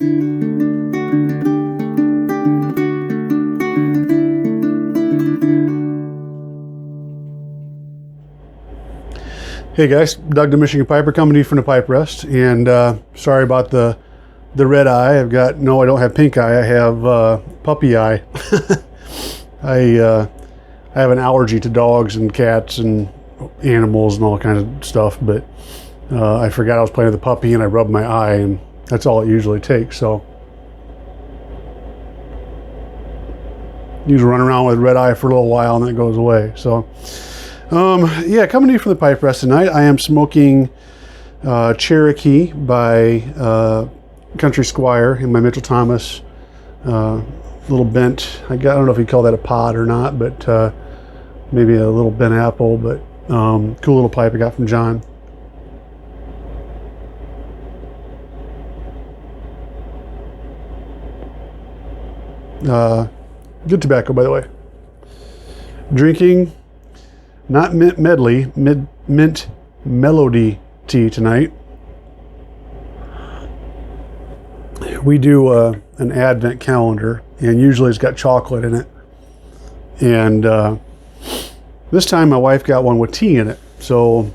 Hey guys, Doug the Michigan Piper coming to you from the Pipe Rest, and sorry about the red eye. I don't have pink eye. I have puppy eye. I have an allergy to dogs and cats and animals and all kinds of stuff, but I forgot I was playing with the puppy and I rubbed my eye, and that's all it usually takes. So usually run around with red eye for a little while and then it goes away. So yeah, coming to you from the Pipe Rest tonight, I am smoking Cherokee by Country Squire in my Mitchell Thomas little bent. I don't know if you call that a pod or not, but maybe a little bent apple, but cool little pipe I got from John. Good tobacco, by the way. Drinking not mint medley, mint melody tea tonight. We do an advent calendar, and usually it's got chocolate in it. And this time my wife got one with tea in it. So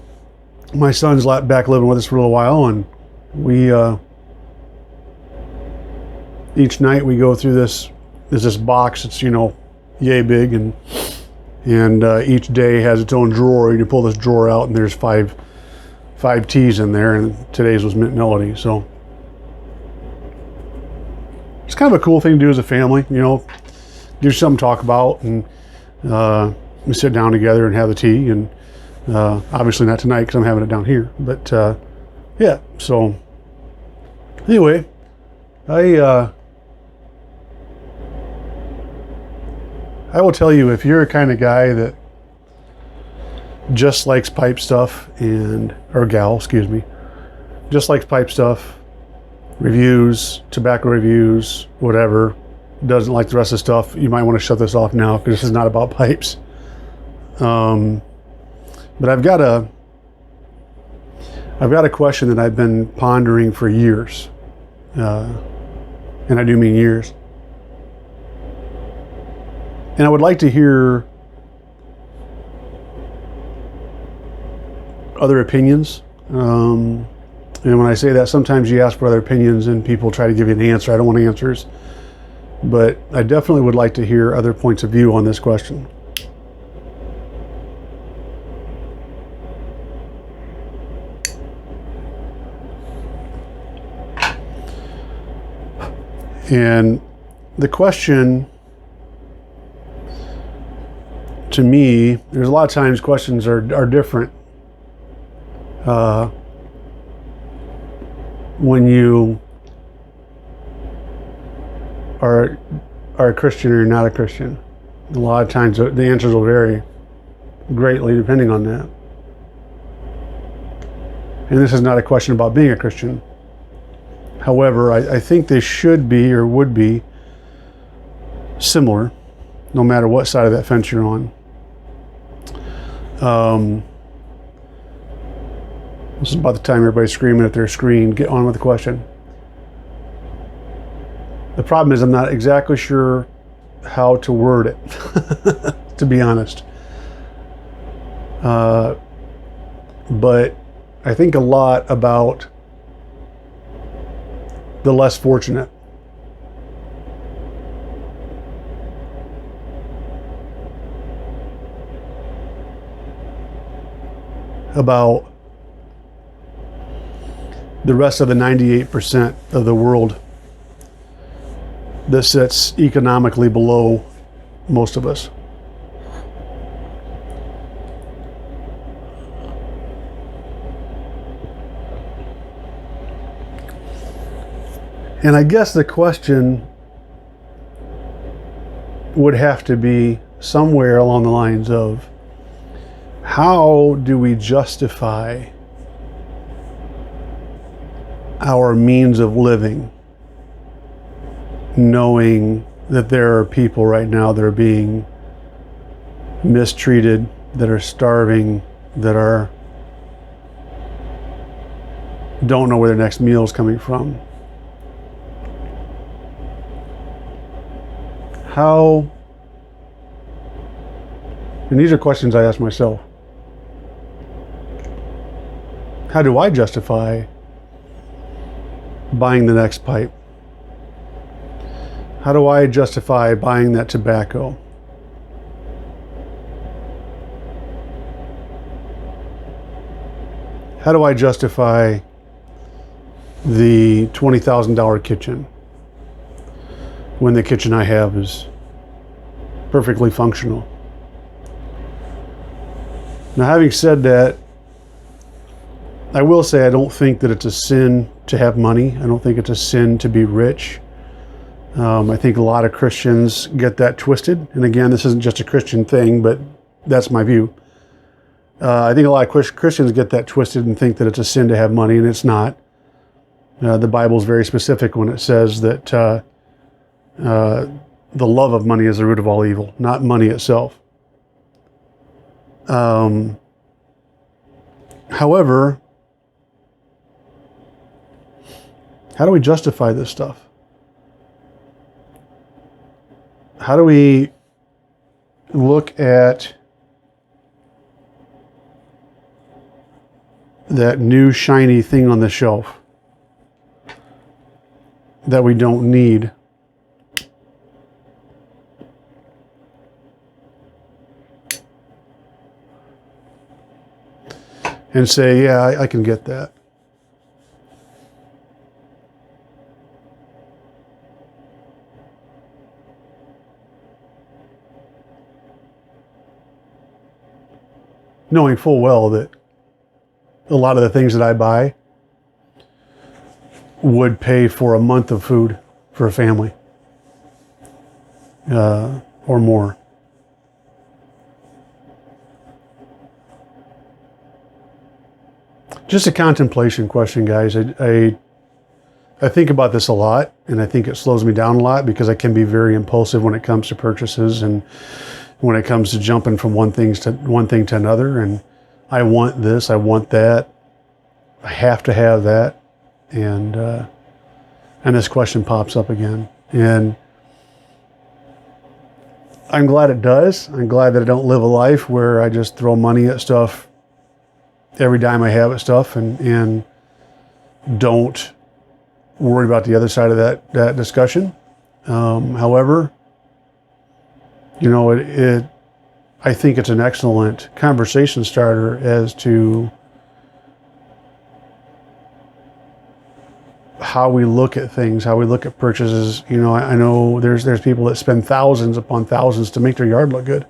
my son's back living with us for a little while, and we each night we go through this. There's this box. It's yay big, and each day has its own drawer. You pull this drawer out, and there's five teas in there, and today's was mint melody. So it's kind of a cool thing to do as a family, do something to talk about, and we sit down together and have the tea, and obviously not tonight because I'm having it down here, but yeah. So anyway, I will tell you, if you're a kind of guy that just likes pipe stuff or gal, excuse me, just likes pipe stuff, reviews, tobacco reviews, whatever, doesn't like the rest of the stuff, you might want to shut this off now because this is not about pipes. But I've got a question that I've been pondering for years, and I do mean years. And I would like to hear other opinions. And when I say that, sometimes you ask for other opinions and people try to give you an answer. I don't want answers. But I definitely would like to hear other points of view on this question. And the question, to me, there's a lot of times questions are different when you are a Christian or you're not a Christian. A lot of times the answers will vary greatly depending on that. And this is not a question about being a Christian. However, I think they should be or would be similar no matter what side of that fence you're on. This is about the time everybody's screaming at their screen. Get on with the question. The problem is I'm not exactly sure how to word it, to be honest. But I think a lot about the less fortunate. About the rest of the 98% of the world that sits economically below most of us. And I guess the question would have to be somewhere along the lines of, how do we justify our means of living, knowing that there are people right now that are being mistreated, that are starving, that don't know where their next meal is coming from? how, and these are questions I ask myself, how do I justify buying the next pipe? How do I justify buying that tobacco? How do I justify the $20,000 kitchen when the kitchen I have is perfectly functional? Now, having said that, I will say I don't think that it's a sin to have money. I don't think it's a sin to be rich. I think a lot of Christians get that twisted. And again, this isn't just a Christian thing, but that's my view. I think a lot of Christians get that twisted and think that it's a sin to have money, and it's not. The Bible is very specific when it says that the love of money is the root of all evil, not money itself. However, how do we justify this stuff? How do we look at that new shiny thing on the shelf that we don't need? And say, yeah, I can get that. Knowing full well that a lot of the things that I buy would pay for a month of food for a family, or more. Just a contemplation question, guys. I think about this a lot, and I think it slows me down a lot because I can be very impulsive when it comes to purchases and when it comes to jumping from one thing to another. And I want this, I want that, I have to have that, and this question pops up again. And I'm glad it does. I'm glad that I don't live a life where I just throw money at stuff every dime I have at stuff and don't worry about the other side of that discussion. However, you know, I think it's an excellent conversation starter as to how we look at things, how we look at purchases. You know, I know there's people that spend thousands upon thousands to make their yard look good.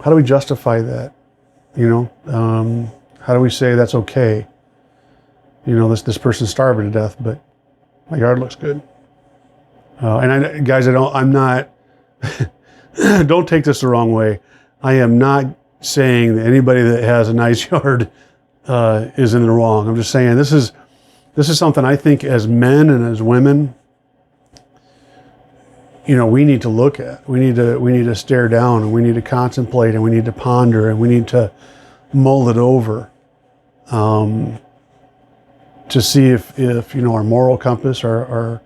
How do we justify that? You know, how do we say that's okay? You know, this person's starving to death, but my yard looks good. I'm not, don't take this the wrong way. I am not saying that anybody that has a nice yard is in the wrong. I'm just saying this is something I think as men and as women, you know, we need to look at. We need to stare down, and we need to contemplate, and we need to ponder, and we need to mull it over to see if you know, our moral compass, our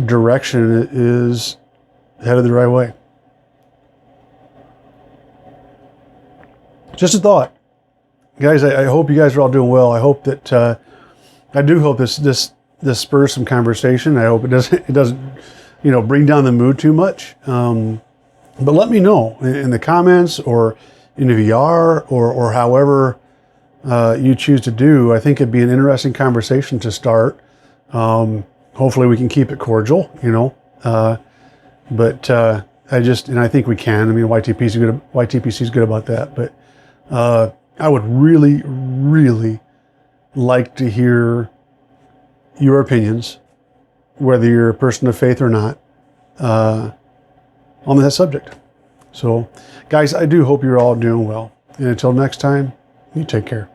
direction is headed the right way. Just a thought, guys. I hope you guys are all doing well. I hope that I do hope this spurs some conversation. I hope it doesn't you know, bring down the mood too much. But let me know in the comments or in the VR or however you choose to do. I think it'd be an interesting conversation to start. Hopefully we can keep it cordial, you know. But I think we can. I mean, YTPC is good about that. But I would really, really like to hear your opinions, whether you're a person of faith or not, on that subject. So, guys, I do hope you're all doing well. And until next time, you take care.